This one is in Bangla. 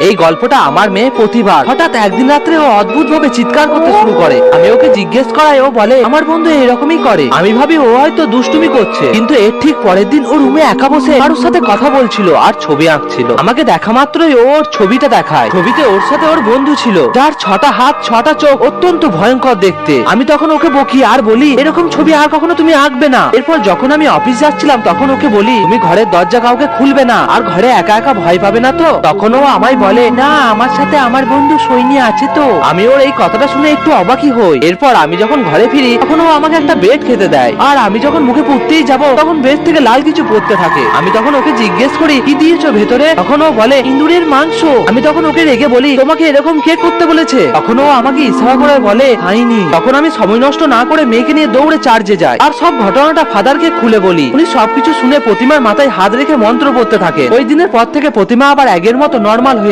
এই গল্পটা আমার মেয়ে প্রতিভা। হঠাৎ একদিন রাত্রে ও অদ্ভুত ভাবে চিৎকার করতে শুরু করে। আমি ওকে জিজ্ঞেস করাই ও বলে আমার বন্ধু এরকমই করে। আমি ভাবি ও হয়তো দুষ্টুমি করছে, কিন্তু এর ঠিক পরের দিন ও রুমে একা বসে কারোর সাথে কথা বলছিল আর ছবি আঁকছিল। আমাকে দেখা মাত্রই ওর ছবিটা দেখায়। ছবিতে ওর সাথে ওর বন্ধু ছিল, যার 6টা হাত 6টা চোখ, অত্যন্ত ভয়ঙ্কর দেখতে। আমি তখন ওকে বকি আর বলি এরকম ছবি আর কখনো তুমি আঁকবে না। এরপর যখন আমি অফিস যাচ্ছিলাম তখন ওকে বলি তুমি ঘরের দরজা কাউকে খুলবে না আর ঘরে একা একা ভয় পাবে না তো। তখন ও আমায় বলে না, আমার সাথে আমার বন্ধু সৈনী আছে তো। আমি ওর এই কথাটা শুনে একটু অবাকই হই। এরপর আমি যখন ঘরে ফিরি তখন ও আমাকে একটা বেড খেতে দেয়, আর আমি যখন মুখে পুড়তেই যাব তখন বেড থেকে লাল কিছু পড়তে থাকে। আমি তখন ওকে জিজ্ঞেস করি কি দিয়েছো ভেতরে? তখন ও বলে ইঁদুরের মাংস। আমি তখন ওকে রেগে বলি তোমাকে এরকম কে করতে বলেছে? তখন ও আমাকে ইশারা করে বলে খাইনি। তখন আমি সময় নষ্ট না করে মেয়েকে নিয়ে দৌড়ে চার্জে যাই আর সব ঘটনাটা ফাদারকে খুলে বলি। উনি সবকিছু শুনে প্রতিমার মাথায় হাত রেখে মন্ত্র পড়তে থাকে। ওই দিনের পর থেকে প্রতিমা আবার আগের মতো নর্মাল হয়ে